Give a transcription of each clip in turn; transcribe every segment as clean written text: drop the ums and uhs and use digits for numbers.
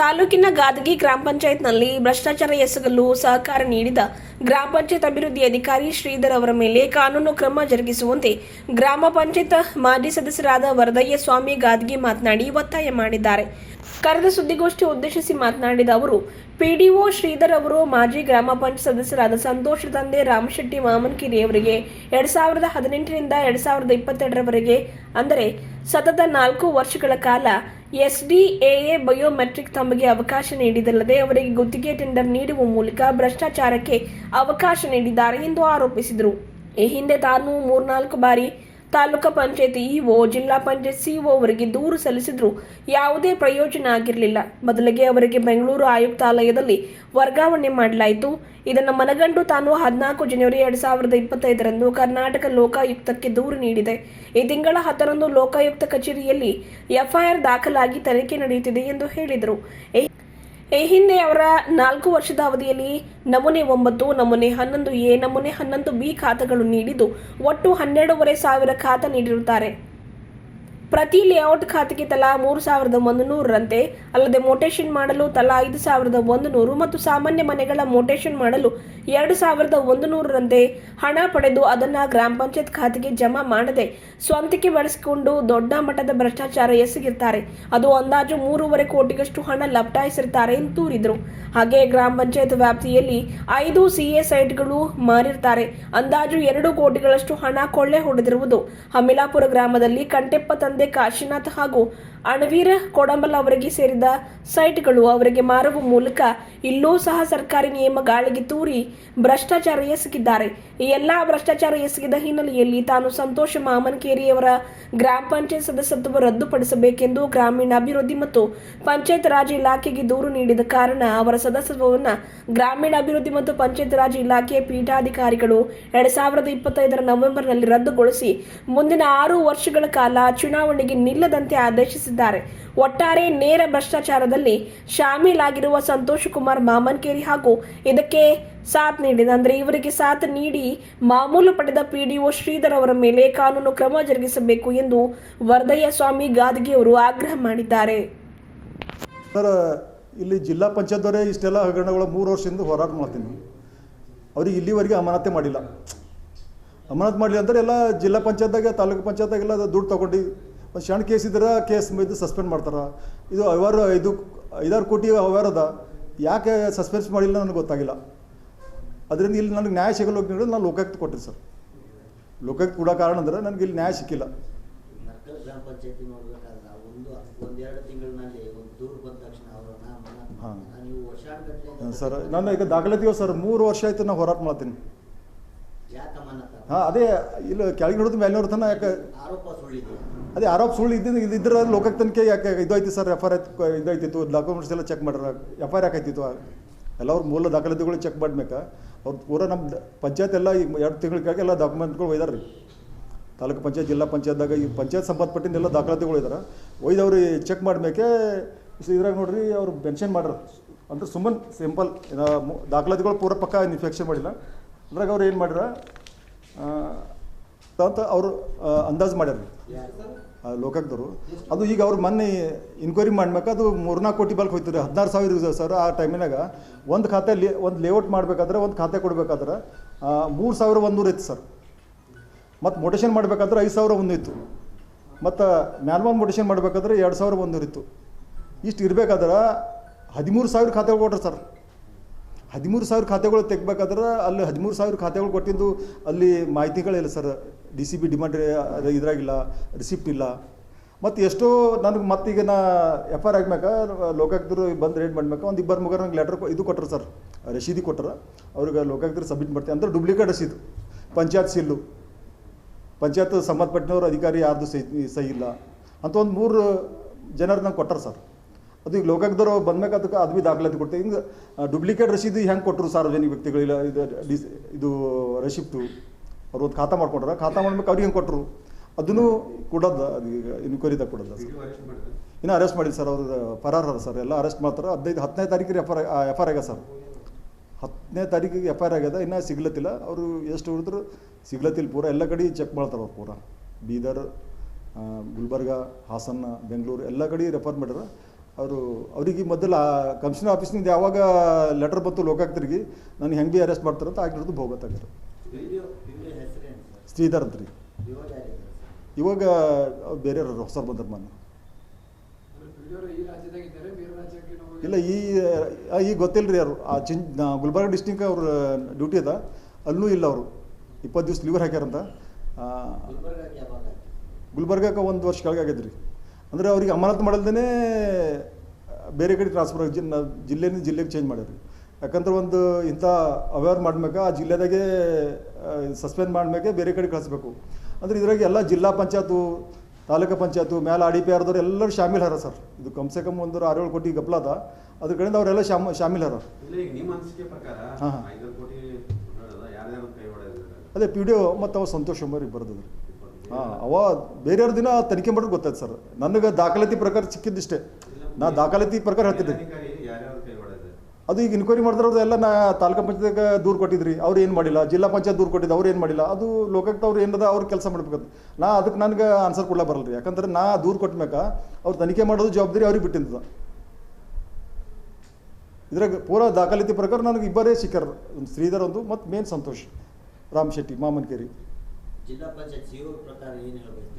ತಾಲೂಕಿನ ಗಾದಗಿ ಗ್ರಾಮ ಪಂಚಾಯತ್ನಲ್ಲಿ ಭ್ರಷ್ಟಾಚಾರ ಎಸಗಲು ಸಹಕಾರ ನೀಡಿದ ಗ್ರಾಮ ಪಂಚಾಯತ್ ಅಭಿವೃದ್ಧಿ ಅಧಿಕಾರಿ ಶ್ರೀಧರ್ ಅವರ ಮೇಲೆ ಕಾನೂನು ಕ್ರಮ ಜರುಗಿಸುವಂತೆ ಗ್ರಾಮ ಪಂಚಾಯತ್ ಮಾಜಿ ಸದಸ್ಯರಾದ ವರದಯ್ಯ ಸ್ವಾಮಿ ಗಾದಗಿ ಮಾತನಾಡಿ ಒತ್ತಾಯ ಮಾಡಿದ್ದಾರೆ. ಕರೆದ ಸುದ್ದಿಗೋಷ್ಠಿ ಉದ್ದೇಶಿಸಿ ಮಾತನಾಡಿದ ಅವರು, ಪಿಡಿಒ ಶ್ರೀಧರ್ ಅವರು ಮಾಜಿ ಗ್ರಾಮ ಪಂಚಾಯತ್ ಸದಸ್ಯರಾದ ಸಂತೋಷ್ ತಂದೆ ರಾಮಶೆಟ್ಟಿ ಮಾಮನ್ಕೇರಿ ಅವರಿಗೆ 2018 ರಿಂದ 2022ರವರೆಗೆ ಅಂದರೆ ಸತತ 4 ವರ್ಷಗಳ ಕಾಲ ಎಸ್ಡಿಎಎ ಬಯೋಮೆಟ್ರಿಕ್ ತಮಗೆ ಅವಕಾಶ ನೀಡಿದಲ್ಲದೆ ಅವರಿಗೆ ಗುತ್ತಿಗೆ ಟೆಂಡರ್ ನೀಡುವ ಮೂಲಕ ಭ್ರಷ್ಟಾಚಾರಕ್ಕೆ ಅವಕಾಶ ನೀಡಿದ್ದಾರೆ ಎಂದು ಆರೋಪಿಸಿದರು. ಈ ಹಿಂದೆ ತಾನು 3-4 ಬಾರಿ ತಾಲೂಕು ಪಂಚಾಯತ್ ಇಒ, ಜಿಲ್ಲಾ ಪಂಚಾಯತ್ ಸಿಒ ಅವರಿಗೆ ದೂರು ಸಲ್ಲಿಸಿದ್ರು ಯಾವುದೇ ಪ್ರಯೋಜನ ಆಗಿರಲಿಲ್ಲ. ಬದಲಿಗೆ ಅವರಿಗೆ ಬೆಂಗಳೂರು ಆಯುಕ್ತಾಲಯದಲ್ಲಿ ವರ್ಗಾವಣೆ ಮಾಡಲಾಯಿತು. ಇದನ್ನು ಮನಗಂಡು ತಾನು 14 ಜನವರಿ 2025ರಂದು ಕರ್ನಾಟಕ ಲೋಕಾಯುಕ್ತಕ್ಕೆ ದೂರು ನೀಡಿದೆ. ಈ ತಿಂಗಳ 10ರಂದು ಲೋಕಾಯುಕ್ತ ಕಚೇರಿಯಲ್ಲಿ ಎಫ್ಐಆರ್ ದಾಖಲಾಗಿ ತನಿಖೆ ನಡೆಯುತ್ತಿದೆ ಎಂದು ಹೇಳಿದರು. ಈ ಹಿಂದೆ ಅವರ 4 ವರ್ಷದ ಅವಧಿಯಲ್ಲಿ ನಮೂನೆ 9, ನಮೂನೆ 11A, ನಮೂನೆ 11B ಖಾತೆಗಳು ನೀಡಿದ್ದು ಒಟ್ಟು 12,500 ಖಾತೆ ನೀಡಿರುತ್ತಾರೆ. ಪ್ರತಿ ಲೇಔಟ್ ಖಾತೆಗೆ ತಲಾ 3,100ರಂತೆ, ಅಲ್ಲದೆ ಮೋಟೇಷನ್ ಮಾಡಲು ತಲಾ 5,100 ಮತ್ತು ಸಾಮಾನ್ಯ ಮನೆಗಳ ಮೋಟೇಷನ್ ಮಾಡಲು 2,100ರಂತೆ ಹಣ ಪಡೆದು ಅದನ್ನು ಗ್ರಾಮ ಪಂಚಾಯತ್ ಖಾತೆಗೆ ಜಮಾ ಮಾಡದೆ ಸ್ವಂತಕ್ಕೆ ಬಳಸಿಕೊಂಡು ದೊಡ್ಡ ಮಟ್ಟದ ಭ್ರಷ್ಟಾಚಾರ ಎಸಗಿರ್ತಾರೆ. ಅದು ಅಂದಾಜು 3.5 ಕೋಟಿಗಷ್ಟು ಹಣ ಲಪಟಾಯಿಸಿರ್ತಾರೆ ಎಂದು ದೂರಿದರು. ಹಾಗೆ ಗ್ರಾಮ ಪಂಚಾಯತ್ ವ್ಯಾಪ್ತಿಯಲ್ಲಿ 5 CA ಸೈಟ್ಗಳು ಮಾರಿರ್ತಾರೆ. ಅಂದಾಜು 2 ಕೋಟಿಗಳಷ್ಟು ಹಣ ಕೊಳ್ಳೆ ಹೊಡೆದಿರುವುದು. ಹಮ್ಮಿಲಾಪುರ ಗ್ರಾಮದಲ್ಲಿ ಕಂಟೆಪ್ಪ ತಂದೆ ಕಾಶಿನಾಥ್ ಹಾಗೂ ಅಣವೀರ ಕೊಡಂಬಲ ಅವರಿಗೆ ಸೇರಿದ ಸೈಟ್ಗಳು ಅವರಿಗೆ ಮಾರುವ ಮೂಲಕ ಇಲ್ಲೂ ಸಹ ಸರ್ಕಾರಿ ನಿಯಮ ಗಾಳಿಗೆ ತೂರಿ ಭ್ರಷ್ಟಾಚಾರ ಎಸಗಿದ್ದಾರೆ. ಈ ಎಲ್ಲಾ ಭ್ರಷ್ಟಾಚಾರ ಎಸಗಿದ ಹಿನ್ನೆಲೆಯಲ್ಲಿ ತಾನು ಸಂತೋಷ ಮಾಮನ್ಕೇರಿಯವರ ಗ್ರಾಮ ಪಂಚಾಯತ್ ಸದಸ್ಯತ್ವ ರದ್ದುಪಡಿಸಬೇಕೆಂದು ಗ್ರಾಮೀಣಾಭಿವೃದ್ಧಿ ಮತ್ತು ಪಂಚಾಯತ್ ರಾಜ್ ಇಲಾಖೆಗೆ ದೂರು ನೀಡಿದ ಕಾರಣ ಅವರ ಸದಸ್ಯತ್ವವನ್ನು ಗ್ರಾಮೀಣಾಭಿವೃದ್ಧಿ ಮತ್ತು ಪಂಚಾಯತ್ ರಾಜ್ ಇಲಾಖೆಯ ಪೀಠಾಧಿಕಾರಿಗಳು 2025ರ ನವೆಂಬರ್ನಲ್ಲಿ ರದ್ದುಗೊಳಿಸಿ ಮುಂದಿನ 6 ವರ್ಷಗಳ ಕಾಲ ಚುನಾವಣೆಗೆ ನಿಲ್ಲದಂತೆ ಆದೇಶಿಸಿದ್ದಾರೆ. ಒಟ್ಟಾರೆ ನೇರ ಭ್ರಷ್ಟಾಚಾರದಲ್ಲಿ ಶಾಮೀಲಾಗಿರುವ ಸಂತೋಷ್ ಕುಮಾರ್ ಮಾಮನ್ಕೇರಿ ಹಾಗೂ ಇದಕ್ಕೆ ಸಾಥ್ ನೀಡಿದ ಅಂದರೆ ಇವರಿಗೆ ಸಾಥ್ ನೀಡಿ ಮಾಮೂಲು ಪಡೆದ ಪಿಡಿಒ ಶ್ರೀಧರ್ ಅವರ ಮೇಲೆ ಕಾನೂನು ಕ್ರಮ ಜರುಗಿಸಬೇಕು ಎಂದು ವರದಯ್ಯ ಸ್ವಾಮಿ ಗಾದಗಿ ಅವರು ಆಗ್ರಹ ಮಾಡಿದ್ದಾರೆ. ಸರ್, ಇಲ್ಲಿ ಜಿಲ್ಲಾ ಪಂಚಾಯತ್ವರೇ ಇಷ್ಟೆಲ್ಲ ಹಗರಣಗಳ 3 ವರ್ಷದಿಂದ ಹೋರಾಟ ಮಾಡ್ತೀನಿ. ಅವ್ರಿಗೆ ಇಲ್ಲಿವರೆಗೆ ಅಮಾನತೆ ಮಾಡಿಲ್ಲ. ಅಮಾನತು ಮಾಡಲಿ ಅಂದರೆ ಎಲ್ಲ ಜಿಲ್ಲಾ ಪಂಚಾಯತ್ದಾಗ ತಾಲೂಕು ಪಂಚಾಯತ್ದಾಗೆಲ್ಲ ದುಡ್ಡು ತೊಗೊಂಡು ಒಂದು ಸಣ್ಣ ಕೇಸ್ ಇದ್ರೆ ಕೇಸ್ ಇದು ಸಸ್ಪೆಂಡ್ ಮಾಡ್ತಾರೆ. ಇದು 5-6 ಕೋಟಿ ಅವ್ಯವಹಾರ ಅದ. ಯಾಕೆ ಸಸ್ಪೆನ್ಸ್ ಮಾಡಿಲ್ಲ ನನಗೆ ಗೊತ್ತಾಗಿಲ್ಲ. ಅದರಿಂದ ಇಲ್ಲಿ ನನಗೆ ನ್ಯಾಯ ಸಿಗಲು ಹೋಗಿ ನಾನು ಲೋಕಾಯುಕ್ತ ಕೊಟ್ಟಿರಿ ಸರ್. ಲೋಕಾಯುಕ್ತ ಕೊಡೋ ಕಾರಣ ಅಂದರೆ ನನಗೆ ಇಲ್ಲಿ ನ್ಯಾಯ ಸಿಕ್ಕಿಲ್ಲ. ಹಾಂ ಸರ್, ನಾನು ಈಗ ದಾಖಲಾತಿಯೋ ಸರ್ 3 ವರ್ಷ ಆಯಿತು ನಾವು ಹೋರಾಟ ಮಾಡ್ತೀನಿ. ಹಾಂ, ಅದೇ ಇಲ್ಲ ಕೆಳಗೆ ನೋಡಿದ ಮೇಲೆ ನೋಡ್ತಾನೆ. ಯಾಕೆ ಅದೇ ಆರೋಪ ಸುಳ್ಳು ಇದ್ರೆ ಲೋಕಾಯುಕ್ತ ತನಿಖೆ ಯಾಕೆ ಇದು ಐತಿ ಸರ್. ಎಫ್ ಐ ಆರ್ ಇದಾಯ್ತಿತ್ತು, ಡಾಕ್ಯುಮೆಂಟ್ಸ್ ಎಲ್ಲ ಚೆಕ್ ಮಾಡ್ರ. ಎಫ್ ಐ ಆರ್ ಯಾಕಾಯ್ತಿತ್ತು ಎಲ್ಲವ್ರ ಮೂಲ ದಾಖಲಾತಿಗಳು ಚೆಕ್ ಮಾಡ್ಬೇಕಾ. ಅವ್ರು ಪೂರ ನಮ್ಮ ಪಂಚಾಯತ್ ಎಲ್ಲ ಈ 2 ತಿಂಗಳಿಗಾಗಿ ಎಲ್ಲ ಡಾಕ್ಯುಮೆಂಟ್ಗಳು ಒಯ್ದಾರೆ ರೀ. ತಾಲೂಕು ಪಂಚಾಯತ್ ಜಿಲ್ಲಾ ಪಂಚಾಯತ್ದಾಗ ಈ ಪಂಚಾಯತ್ ಸಂಬಂಧಪಟ್ಟಿನ ಎಲ್ಲ ದಾಖಲಾತಿಗಳು ಇದ್ದಾರೆ. ಒಯ್ದವ್ರು ಚೆಕ್ ಮಾಡ್ಬೇಕೆ ಇದ್ರಾಗ ನೋಡ್ರಿ ಅವ್ರು ಮೆನ್ಷನ್ ಮಾಡ್ರ ಅಂದ್ರೆ ಸುಮ್ಮನೆ ಸಿಂಪಲ್ ದಾಖಲಾತಿಗಳು ಪೂರ ಪಕ್ಕ ಇನ್ಫೆಕ್ಷನ್ ಮಾಡಿಲ್ಲ. ಅದ್ರಾಗ ಅವ್ರು ಏನು ಮಾಡ್ಯಾರ ಅಂತ ಅವರು ಅಂದಾಜು ಮಾಡ್ಯಾರ ಲೋಕಾಯುಕ್ತರು. ಅದು ಈಗ ಅವ್ರು ಮೊನ್ನೆ ಇನ್ಕ್ವೈರಿ ಮಾಡ್ಬೇಕು. ಅದು 3-4 ಕೋಟಿ ಬಲ್ಕ್ ಹೋಯ್ತು ರೀ. 16,000 ಸರ್. ಆ ಟೈಮಿನಾಗ ಒಂದು ಖಾತೆ ಒಂದು ಲೇಔಟ್ ಮಾಡಬೇಕಾದ್ರೆ ಒಂದು ಖಾತೆ ಕೊಡಬೇಕಾದ್ರೆ 3,100 ಇತ್ತು ಸರ್. ಮತ್ತು ಮೊಟೇಷನ್ ಮಾಡಬೇಕಾದ್ರೆ 5,100 ಇತ್ತು. ಮತ್ತು ಮ್ಯಾನ್ವಲ್ ಮೊಟೇಷನ್ ಮಾಡಬೇಕಾದ್ರೆ 2,100 ಇತ್ತು. ಇಷ್ಟು ಇರಬೇಕಾದ್ರೆ 13,000 ಖಾತೆಗಳು ಕೊಟ್ರು ಸರ್. 13,000 ಖಾತೆಗಳು ತೆಗಬೇಕಾದ್ರೆ ಅಲ್ಲಿ 13,000 ಖಾತೆಗಳು ಕೊಟ್ಟಿದ್ದು ಅಲ್ಲಿ ಮಾಹಿತಿಗಳಿಲ್ಲ ಸರ್. DCB ಡಿಮಾಂಡ್ ಇದ್ರಾಗಿಲ್ಲ, ರಿಸಿಪ್ಟ್ ಇಲ್ಲ. ಮತ್ತು ಎಷ್ಟೋ ನನಗೆ ಮತ್ತೀಗ ನಾ ಎಫ್ ಐ ಆರ್ ಆಗ್ಬೇಕಾ ಲೋಕಾಯುಕ್ತರು ಬಂದು ರೇಡ್ ಮಾಡ್ಬೇಕಾ ಒಂದು 2-3 ನಂಗೆ ಲೆಟರ್ ಇದು ಕೊಟ್ಟರು ಸರ್, ರಶೀದಿ ಕೊಟ್ಟರು. ಅವ್ರಿಗೆ ಲೋಕಾಯುಕ್ತರು ಸಬ್ಮಿಟ್ ಮಾಡ್ತೀವಿ ಅಂದ್ರೆ ಡೂಪ್ಲಿಕೇಟ್ ರಸೀದು, ಪಂಚಾಯತ್ ಸೀಲು, ಪಂಚಾಯತ್ ಸಂಬಂಧಪಟ್ಟನವ್ರು ಅಧಿಕಾರಿ ಯಾರ್ದು ಸಹಿ ಇಲ್ಲ ಅಂತ ಒಂದು 3 ಜನರು ನಂಗೆ ಕೊಟ್ಟರು ಸರ್. ಅದು ಈಗ ಲೋಕಾಯುಕ್ತರು ಬಂದ್ಬೇಕು. ಅದಕ್ಕೆ ಅದು ಭೀ ದಾಖಲಾತಿ ಕೊಡ್ತೀವಿ. ಹಿಂಗೆ ಡೂಪ್ಲಿಕೇಟ್ ರಸೀದಿ ಹೆಂಗೆ ಕೊಟ್ಟರು ಸಾರ್ವಜನಿಕ ವ್ಯಕ್ತಿಗಳಿಲ್ಲ. ಇದು ರೆಸಿಪ್ಟು ಅವ್ರು ಒಂದು ಖಾತಾ ಮಾಡ್ಕೊಂಡ್ರೆ ಖಾತಾ ಮಾಡ್ಬೇಕು. ಅವ್ರಿಗೆ ಹೆಂಗೆ ಕೊಟ್ಟರು ಅದನ್ನು ಕೊಡೋದು. ಅದು ಈಗ ಇನ್ಕ್ವೈರಿದಾಗ ಕೊಡೋದು ಸರ್. ಇನ್ನೂ ಅರೆಸ್ಟ್ ಮಾಡಿಲ್ಲ ಸರ್. ಅವ್ರು ಫರಾರ ಸರ್. ಎಲ್ಲ ಅರೆಸ್ಟ್ ಮಾಡ್ತಾರೆ. 10ನೇ ತಾರೀಕಿಗೆ ಎಫ್ ಐ ಆರ್ ಆಗ್ಯದ ಸರ್. 10ನೇ ತಾರೀಕಿಗೆ ಎಫ್ ಐ ಆರ್ ಆಗ್ಯದ. ಇನ್ನೂ ಸಿಗ್ಲತ್ತಿಲ್ಲ. ಅವರು ಎಷ್ಟು ಹುಡಿದ್ರು ಸಿಗ್ಲತ್ತಿಲ್ಲ. ಪೂರ ಎಲ್ಲ ಕಡೆ ಚೆಕ್ ಮಾಡ್ತಾರೆ ಅವ್ರು. ಪೂರ ಬೀದರ್, ಗುಲ್ಬರ್ಗ, ಹಾಸನ, ಬೆಂಗಳೂರು ಎಲ್ಲ ಕಡೆ ರೆಫರ್ ಮಾಡ್ಯಾರ. ಅವ್ರಿಗೆ ಮೊದಲು ಕಮಿಷನರ್ ಆಫೀಸ್ನಿಂದ ಯಾವಾಗ ಲೆಟರ್ ಬಂತು ಲೋಕಾಯುಕ್ತರಿಗೆ ನನಗೆ ಹೆಂಗೆ ಭೀ ಅರೆಸ್ಟ್ ಮಾಡ್ತಾರಂತ ಆಗಿರೋದು ಭೋಗತ್ತಾಗ್ಯಾರ. ಶ್ರೀಧರ್ ಅಂತ ರೀ. ಇವಾಗ ಬೇರೆ ಹೊಸರು ಬಂದ್ರೆ ಮೊನ್ನೆ ಇಲ್ಲ ಈಗ ಗೊತ್ತಿಲ್ಲ ರೀ ಯಾರು ಗುಲ್ಬರ್ಗ ಡಿಸ್ಟಿಕ್ ಅವ್ರ ಡ್ಯೂಟಿ ಅದ ಅಲ್ಲೂ ಇಲ್ಲ ಅವರು 20 ದಿವಸ ಲೀವರ್ ಹಾಕ್ಯಾರಂತ. ಗುಲ್ಬರ್ಗಕ್ಕೆ 1 ವರ್ಷ ಕೆಳಗೆ ಆಗ್ಯದ್ರಿ. ಅಂದರೆ ಅವ್ರಿಗೆ ಅಮಾನತು ಮಾಡಲ್ದೇ ಬೇರೆ ಕಡೆ ಟ್ರಾನ್ಸ್ಫರ್ ಜಿಲ್ಲೆಯಿಂದ ಜಿಲ್ಲೆಗೆ ಚೇಂಜ್ ಮಾಡ್ಯಾರ. ಯಾಕಂದ್ರೆ ಒಂದು ಇಂಥ ಅವ್ಯವಹಾರ ಮಾಡ್ಬೇಕು ಆ ಜಿಲ್ಲೆದಾಗೆ ಸಸ್ಪೆಂಡ್ ಮಾಡ್ಮೇಕೆ ಬೇರೆ ಕಡೆ ಕಳಿಸ್ಬೇಕು. ಅಂದರೆ ಇದ್ರಾಗ ಎಲ್ಲ ಜಿಲ್ಲಾ ಪಂಚಾಯತು ತಾಲೂಕು ಪಂಚಾಯತು ಮೇಲೆ ಆರ್ ಡಿ ಪಿ ಆರ್ದವ್ರು ಎಲ್ಲರೂ ಶಾಮಿಲ್ ಹಾರ ಸರ್. ಇದು ಕಮ್ಸೆ ಕಮ್ ಒಂದು 6-7 ಕೋಟಿ ಗಪ್ಲ ಅದ, ಅದ್ರ ಕಡೆಯಿಂದ ಅವರೆಲ್ಲ ಶಾಮಿಲ್ ಹಾರ. ಅದೇ ಪಿ ಡಿ ಒ ಮತ್ತು ಅವ ಸಂತೋಷ್ ಕುಮಾರ್ ಬರೋದ್ರಿ. ಅವ ಬೇರೆಯವ್ರ ದಿನ ತನಿಖೆ ಮಾಡೋದು ಗೊತ್ತಾಯ್ತು ಸರ್. ನನಗೆ ದಾಖಲಾತಿ ಪ್ರಕಾರ ಸಿಕ್ಕಿದ್ದಿಷ್ಟೇ, ನಾ ದಾಖಲಾತಿ ಪ್ರಕಾರ ಹೇಳ್ತಿದ್ದೆ. ಅದು ಈಗ ಇನ್ಕ್ವೈರಿ ಮಾಡಿದ್ರವ್ರು ಎಲ್ಲ ನಾ ತಾಲೂಕು ಪಂಚಾಯತ್ಗೆ ದೂರು ಕೊಟ್ಟಿದ್ರಿ, ಅವ್ರು ಏನು ಮಾಡಿಲ್ಲ. ಜಿಲ್ಲಾ ಪಂಚಾಯತ್ ದೂರು ಕೊಟ್ಟಿದ್ದು, ಅವ್ರು ಏನು ಮಾಡಿಲ್ಲ. ಅದು ಲೋಕಾಯುಕ್ತ ಅವ್ರು ಏನದ ಅವ್ರು ಕೆಲಸ ಮಾಡ್ಬೇಕಂತ ಅದಕ್ಕೆ ನನಗೆ ಆನ್ಸರ್ ಕೊಡ್ಲಾ ಬರಲ್ಲ ರೀ. ಯಾಕಂದ್ರೆ ನಾ ದೂರು ಕೊಟ್ಟ ಅವ್ರು ತನಿಖೆ ಮಾಡೋದು ಜವಾಬ್ದಾರಿ ಅವ್ರಿಗೆ ಬಿಟ್ಟಿದ್ದ. ಇದ್ರಾಗ ಪೂರಾ ದಾಖಲಾತಿ ಪ್ರಕಾರ ನನಗೆ ಇಬ್ಬರೇ ಸಿಕ್ಕಾರ, ಶ್ರೀಧರ್ ಒಂದು ಮತ್ತು ಮೇನ್ ಸಂತೋಷ್ ರಾಮ್ ಶೆಟ್ಟಿ ಮಾಮನ್ಕೇರಿ. ಜಿಲ್ಲಾ ಪಂಚಾಯತ್ ಸಿಒ ಪ್ರಕಾರ ಏನು ಹೇಳ್ಬೇಕು?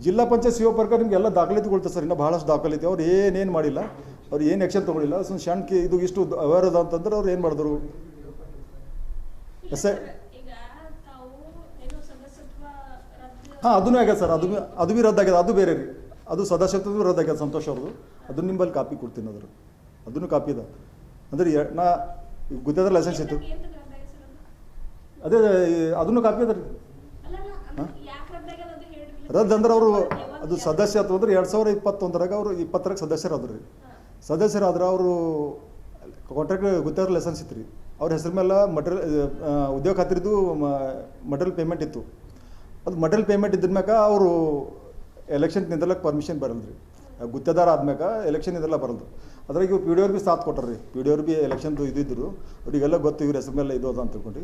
ಜಿಲ್ಲಾ ಪಂಚಾಯತ್ ಸಿಒ ಪ್ರಕಾರ ನಿಮ್ಗೆ ಎಲ್ಲ ದಾಖಲಾತಿಗೊಳ್ತಾರೆ ಸರ್. ಇನ್ನೂ ಭಾಳಷ್ಟು ದಾಖಲಾತಿ ಅವ್ರು ಏನೇನು ಮಾಡಿಲ್ಲ, ಅವ್ರು ಏನು ಆ್ಯಕ್ಷನ್ ತೊಗೊಳಿಲ್ಲ. ಸಣ್ಣ ಇದು ಇಷ್ಟು ಅವ್ಯವಹಾರ ಅದ ಅಂತಂದ್ರೆ ಅವ್ರು ಏನು ಮಾಡಿದ್ರು. ಹಾಂ ಅದನ್ನೂ ಆಗ್ಯದ ಸರ್. ಅದು ಭೀ ರದ್ದಾಗ್ಯದ. ಅದು ಬೇರೆ ರೀ, ಅದು ಸದಸ್ಯತ್ವ ರದ್ದಾಗ್ಯದ ಸಂತೋಷ್ ಅವ್ರದ್ದು. ಅದನ್ನು ನಿಂಬಲ್ಲಿ ಕಾಪಿ ಕೊಡ್ತೀನಿ. ಅದನ್ನು ಕಾಪಿ ಅದ. ಅಂದ್ರೆ ನಾ ಗುತ್ತೇದಾರ ಲೈಸೆನ್ಸ್ ಇತ್ತು, ಅದೇ ಅದನ್ನು ಕಾಪಿ ಅದ ರೀ. ರದ್ದು ಅಂದ್ರೆ ಅವರು ಅದು ಸದಸ್ಯತ್ವ ಅಂದ್ರೆ 2021 ಅವರು 20 ಸದಸ್ಯರಾದ್ರು ರೀ. ಸದಸ್ಯರಾದ್ರೆ ಅವರು ಕಾಂಟ್ರಾಕ್ಟ್ ಗುತ್ತೇದಾರ ಲೈಸೆನ್ಸ್ ಇತ್ತು ರೀ. ಅವ್ರ ಹೆಸರು ಮೇಲೆ ಉದ್ಯೋಗ ಖಾತ್ರಿದು ಮಟೀರಿಯಲ್ ಪೇಮೆಂಟ್ ಇತ್ತು. ಅದು ಮಟೀರಿಯಲ್ ಪೇಮೆಂಟ್ ಇದ್ರ ಮ್ಯಾಗ ಅವರು ಎಲೆಕ್ಷನ್ ನಿಂದಲಕ್ಕೆ ಪರ್ಮಿಷನ್ ಬರಲ್ಲ ರೀ. ಗುತ್ತೇದಾರ ಆದ್ಮ್ಯಾಗ ಎಲೆಕ್ಷನ್ ಇದೆಲ್ಲ ಬರಲ್ದು. ಅದ್ರಾಗ ಇವ್ರು ಪಿ ಡಿ ಅವ್ರು ಭೀ ಸಾಥ್ ಕೊಟ್ಟಾರ ರೀ. ಪಿ ಡಿ ಅವ್ರು ಭೀ ಎಲೆಕ್ಷನ್ದು ಇದ್ದಿದ್ರು, ಅವರಿಗೆಲ್ಲ ಗೊತ್ತು ಇವ್ರ ಹೆಸರು ಮೇಲೆ ಇದು ಅದ ಅಂತ ತಿಳ್ಕೊಂಡು.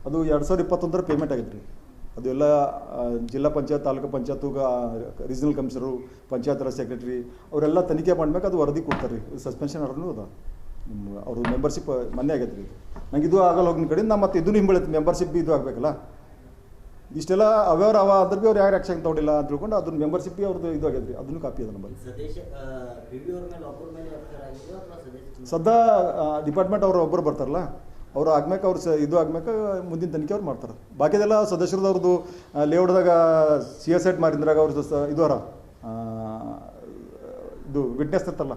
ಅದು 2021 ಪೇಮೆಂಟ್ ಆಗಿತ್ತು ರೀ. ಅದು ಎಲ್ಲ ಜಿಲ್ಲಾ panchayat taluk panchayat regional commissioner panchayat Raj secretary ಅವರೆಲ್ಲ ತನಿಖೆ ಮಾಡ್ಬೇಕು. ಅದು ವರದಿ ಕೊಡ್ತಾರೆ ರೀ. ಸಸ್ಪೆನ್ಷನ್ ಆರ್ಡರ್ನೂ ಅದ. ಅವ್ರದ್ದು ಮೆಂಬರ್ಶಿಪ್ ಮೊನ್ನೆ ಆಗೈತೆ ರೀ. ನಂಗೆ ಇದು ಆಗಲ್ಲ ಹೋಗಿನ ಕಡೆ ನಾ ಮತ್ತೆ ಇದನ್ನು ಹಿಂಬಳೈತೆ ಮೆಂಬರ್ಶಿಪ್ ಭೀ ಇದು ಆಗಬೇಕಲ್ಲ. ಇಷ್ಟೆಲ್ಲ ಅವ್ಯವಹಾರ ಅದ್ರ ಭೀ ಅವ್ರು ಯಾರು ಆ್ಯಕ್ಷನ್ ತೊಗೊಂಡಿಲ್ಲ ಅಂತ ತಿಳ್ಕೊಂಡು ಅದನ್ನ ಮೆಂಬರ್ಶಿಪ್ ಭೀ ಅವ್ರದ್ದು ಇದು ಆಗೈತೆ ರೀ. ಅದನ್ನು ಕಾಪಿ ಅದ ನಮ್ಮಲ್ಲಿ. ಸದಾ ಡಿಪಾರ್ಟ್ಮೆಂಟ್ ಅವ್ರು ಒಬ್ಬರು ಬರ್ತಾರಲ್ಲ, ಅವ್ರು ಆಗ್ಬೇಕು. ಅವ್ರು ಇದು ಆಗ್ಬೇಕು, ಮುಂದಿನ ತನಿಖೆ ಅವ್ರು ಮಾಡ್ತಾರೆ. ಬಾಕಿದೆಲ್ಲ ಸದಸ್ಯರದವ್ರದ್ದು ಲೇಔಟ್ದಾಗ CSIT ಮಾರಿಂದ್ರಾಗ ಅವ್ರದ್ದು ಇದು ಅವರ ಇದು ವಿಟ್ನೆಸ್ ಇರ್ತಲ್ಲ,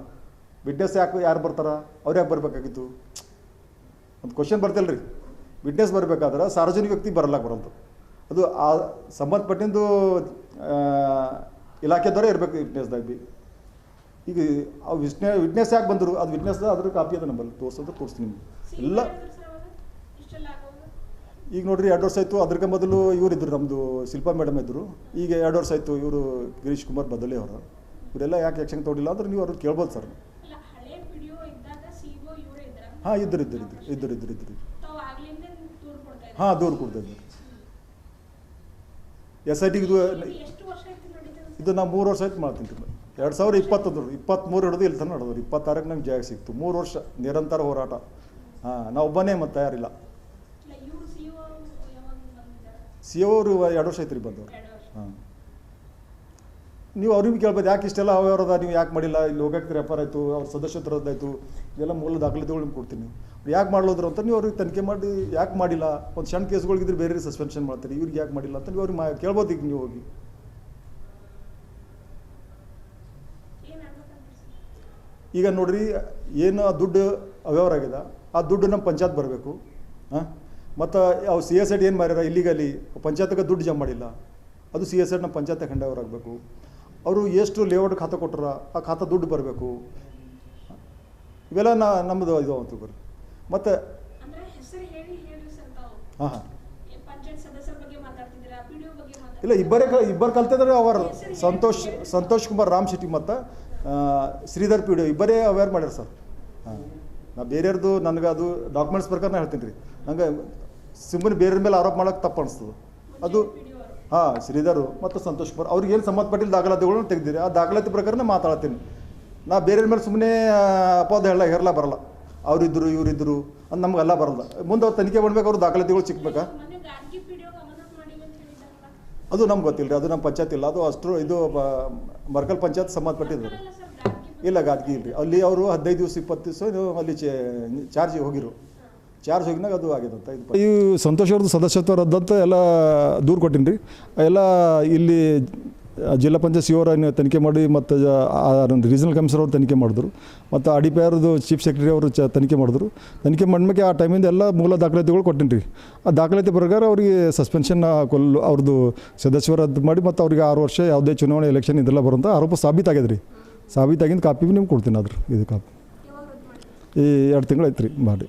ವಿಟ್ನೆಸ್ ಯಾರು ಬರ್ತಾರ, ಅವ್ರು ಯಾಕೆ ಬರಬೇಕಾಗಿತ್ತು ಒಂದು ಕ್ವಶನ್ ಬರ್ತಿಲ್ಲ ರೀ. ವಿಟ್ನೆಸ್ ಬರಬೇಕಾದ್ರೆ ಸಾರ್ವಜನಿಕ ವ್ಯಕ್ತಿ ಬರಲ್ಲ. ಅದು ಆ ಸಂಬಂಧಪಟ್ಟಿದ್ದು ಇಲಾಖೆದವರೇ ಇರಬೇಕು ವಿಟ್ನೆಸ್ದಾಗ ಭೀ. ಈಗ ಆ ವಿಟ್ನೆಸ್ ಯಾಕೆ ಬಂದರು, ಅದು ವಿಟ್ನೆಸ್ ಅದ್ರ ಕಾಪಿ ಅದ ನಮ್ಮಲ್ಲಿ. ತೋರಿಸ್ತೀನಿ ನಿಮ್ಗೆ ಎಲ್ಲ. ಈಗ ನೋಡ್ರಿ 2 ವರ್ಷ ಆಯಿತು. ಅದ್ರಕ್ಕೆ ಮೊದಲು ಇವ್ರು ಇದ್ರು, ನಮ್ಮದು ಶಿಲ್ಪಾ ಮೇಡಮ್ ಇದ್ದರು. ಈಗ 2 ವರ್ಷ ಆಯಿತು ಇವರು ಗಿರೀಶ್ ಕುಮಾರ್ ಬದಲೇ ಅವರು. ಇವರೆಲ್ಲ ಯಾಕೆ ಆ್ಯಕ್ಷನ್ ತೊಗೊಂಡಿಲ್ಲ ಅಂದ್ರೆ ನೀವು ಅವ್ರಿಗೆ ಕೇಳ್ಬೋದು ಸರ್. ಹಾಂ ಇದ್ರು. ಹಾಂ ದೂರು ಕೊಡ್ತಾಯಿದ್ರು. SIT ಇದು ನಾ 3 ವರ್ಷ ಆಯ್ತು ಮಾಡ್ತೀನಿ ರೀ. 2021 23 ಹಿಡಿದು ಇಲ್ಲಿ ತನಕ ನಡೆದ್ರು. 26ಕ್ಕೆ ನಂಗೆ ಜಾಗ ಸಿಕ್ತು. 3 ವರ್ಷ ನಿರಂತರ ಹೋರಾಟ. ಹಾಂ ನಾ ಒಬ್ಬನೇ ಮತ್ತು ತಯಾರಿಲ್ಲ. CO ಅವರು 2 ವರ್ಷ ಆಯ್ತು ರೀ ಬಂದವರು. ಹಾಂ ನೀವು ಅವ್ರಿಗೆ ಕೇಳ್ಬೋದು ಯಾಕೆ ಇಷ್ಟೆಲ್ಲ ಅವ್ಯವಹಾರದ ನೀವು ಯಾಕೆ ಮಾಡಿಲ್ಲ. ಇಲ್ಲಿ ಲೋಕಾಯುಕ್ತ ರೆಫರ್ ಆಯಿತು, ಅವ್ರ ಸದಸ್ಯತ್ವ ರದ್ದಾಯಿತು, ಇದೆಲ್ಲ ಮೂಲ ದಾಖಲಾತಿಗಳು ಕೊಡ್ತೀನಿ. ಯಾಕೆ ಮಾಡ್ಲೋದ್ರು ಅಂತ ನೀವು ಅವ್ರಿಗೆ ತನಿಖೆ ಮಾಡಿ ಯಾಕೆ ಮಾಡಿಲ್ಲ. ಒಂದು ಸಣ್ಣ ಕೇಸ್ಗಳಿದ್ರೆ ಬೇರೆ ಸಸ್ಪೆನ್ಷನ್ ಮಾಡ್ತೀರಿ, ಇವ್ರಿಗೆ ಯಾಕೆ ಮಾಡಿಲ್ಲ ಅಂತ ನೀವು ಅವ್ರಿಗೆ ಕೇಳ್ಬೋದು. ಈಗ ನೀವು ಹೋಗಿ ಈಗ ನೋಡ್ರಿ ಏನು ದುಡ್ಡು ಅವ್ಯವಹಾರ ಆಗಿದೆ, ಆ ದುಡ್ಡು ನಮ್ಮ ಪಂಚಾಯತ್ ಬರಬೇಕು. ಹಾಂ ಮತ್ತು ಅವು CSIT ಏನು ಮಾಡ್ಯಾರ ಇಲ್ಲಿಗಲ್ಲಿ ಪಂಚಾಯತ್ಗೆ ದುಡ್ಡು ಜಮಾ ಮಾಡಿಲ್ಲ, ಅದು CSIT ನಮ್ಮ ಪಂಚಾಯತ್ ಖಂಡವ್ರು ಆಗಬೇಕು. ಅವರು ಎಷ್ಟು ಲೇಔಟ್ ಖಾತೆ ಕೊಟ್ಟರ ಆ ಖಾತೆ ದುಡ್ಡು ಬರಬೇಕು. ಇವೆಲ್ಲ ನಮ್ಮದು ಇದು ಅಂತ ಬರ್ರಿ. ಮತ್ತು ಹಾಂ ಹಾಂ ಇಲ್ಲ ಇಬ್ಬರು ಕಲ್ತಿದ್ರೆ ಅವರು ಸಂತೋಷ್ ಕುಮಾರ್ ರಾಮ್ ಶೆಟ್ಟಿ ಮತ್ತು ಶ್ರೀಧರ್ ಪಿ ಡಿ ಇಬ್ಬರೇ ಅವೇರ್ ಮಾಡ್ಯಾರ ಸರ್. ಹಾಂ ನಾ ಬೇರೆಯವ್ರದ್ದು ನನಗೆ ಅದು ಡಾಕ್ಯುಮೆಂಟ್ಸ್ ಪ್ರಕಾರ ನಾನು ಹೇಳ್ತೀನಿ ರೀ. ನಂಗೆ ಸುಮ್ಮನೆ ಬೇರೆಯವ್ರ ಮೇಲೆ ಆರೋಪ ಮಾಡೋಕ್ಕೆ ತಪ್ಪು ಅನಿಸ್ತದೆ ಅದು. ಹಾಂ ಶ್ರೀಧರು ಮತ್ತು ಸಂತೋಷ್ ಕುಮಾರ್ ಅವ್ರಿಗೆ ಏನು ಸಂಬಂಧಪಟ್ಟಿಲ್ಲ ದಾಖಲಾತಿಗಳನ್ನ ತೆಗೆದಿರಿ. ಆ ದಾಖಲಾತಿ ಪ್ರಕಾರನೇ ಮಾತಾಡ್ತೀನಿ. ನಾ ಬೇರೆ ಮೇಲೆ ಸುಮ್ಮನೆ ಅಪವಾದ ಹೇರಲ್ಲ ಬರಲ್ಲ. ಅವರಿದ್ದರು ಇವರಿದ್ದರು ಅಂತ ನಮಗೆಲ್ಲ ಬರಲ್ಲ. ಮುಂದೆ ಅವ್ರು ತನಿಖೆ ಮಾಡ್ಬೇಕು, ಅವ್ರು ದಾಖಲಾತಿಗಳು ಸಿಕ್ಬೇಕಾ ಅದು ನಮ್ಗೆ ಗೊತ್ತಿಲ್ಲ ರೀ. ಅದು ನಮ್ಮ ಪಂಚಾಯತ್ ಇಲ್ಲ, ಅದು ಅಷ್ಟು ಇದು ಮರ್ಕಲ್ ಪಂಚಾಯತ್ ಸಂಬಂಧಪಟ್ಟಿದ್ದು. ಇಲ್ಲ ಗಾದ್ಗಿ ಇಲ್ಲ ರೀ. ಅಲ್ಲಿ ಅವರು 15 ದಿವಸ 20 ದಿವಸ ಅಲ್ಲಿ ಚಾರ್ಜ್ ಹೋಗಿರು. ಚಾರ್ಜ್ ಹೋಗಿನಾಗ ಅದು ಆಗಿದಂತ. ಈ ಸಂತೋಷ್ ಅವ್ರದ್ದು ಸದಸ್ಯತ್ವ ರದ್ದಂತ ಎಲ್ಲ ದೂರು ಕೊಟ್ಟಿನಿ ರೀ. ಎಲ್ಲ ಇಲ್ಲಿ ಜಿಲ್ಲಾ ಪಂಚಾಯತ್ ಸಿ ಅವರ ತನಿಖೆ ಮಾಡಿ ಮತ್ತು ರೀಜನಲ್ ಕಮಿಷನರ್ ಅವರು ತನಿಖೆ ಮಾಡಿದ್ರು, ಮತ್ತು ADP ಅವ್ರದ್ದು ಚೀಫ್ ಸೆಕ್ರೆಟರಿ ಅವರು ತನಿಖೆ ಮಾಡಿದ್ರು. ತನಿಖೆ ಮಾಡಿದ್ಮೇಲೆ ಆ ಟೈಮಿಂದ ಎಲ್ಲ ಮೂಲ ದಾಖಲಾತಿಗಳು ಕೊಟ್ಟಿನಿ ರೀ. ಆ ದಾಖಲಾತಿ ಪ್ರಕಾರ ಅವರಿಗೆ ಸಸ್ಪೆನ್ಷನ್ ಅವ್ರದ್ದು ಸದಸ್ಯರು ರದ್ದು ಮಾಡಿ ಮತ್ತು ಅವ್ರಿಗೆ 6 ವರ್ಷ ಯಾವುದೇ ಚುನಾವಣೆ ಎಲೆಕ್ಷನ್ ಇದೆಲ್ಲ ಬರೋಂಥ ಆರೋಪ ಸಾಬೀತಾಗಿದೆ ರೀ. ಸಾಬೀತಾಗಿಂದ ಕಾಪಿ ನಿಮ್ಗೆ ಕೊಡ್ತೀನಿ. ಅದ್ರ ಇದು ಕಾಪಿ ಈ 2 ತಿಂಗಳು ಐತೆ ರೀ ಮಾಡಿ.